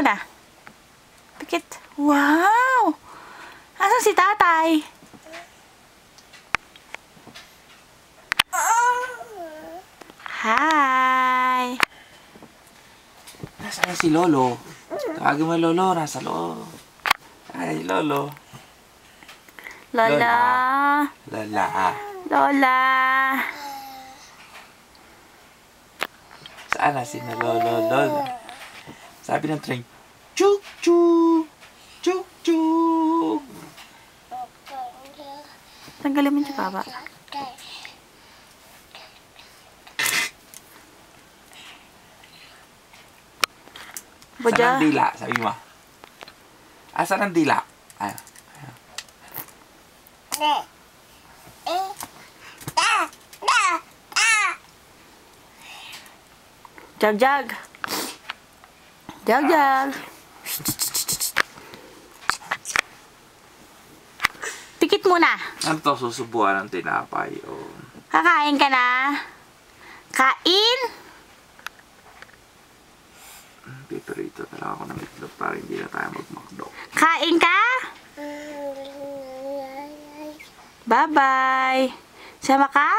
muna. Pikit. Wow! Asan si tatay? Hi! Nasaan si Lolo? Tawagin mo Lolo, nasa loob. Ay, Lolo. Lola. Lola. Lola. Saan na si Lolo, Lola? Sabi ng train, chuk chuk, chuk chuk. Tanggalin mo yung baba. Saan ang dila? Sabi mo. Asan ang dila? Ay. Jag, jag. Jag, jag. Pikit muna. Ano to? Susubuan ng tinapay. Oh. Kakain ka na? Kain? Pipirito na lang ako ng itlog para hindi na tayo magmakdo. Kain ka? Bye-bye. Sama ka?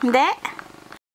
Hindi?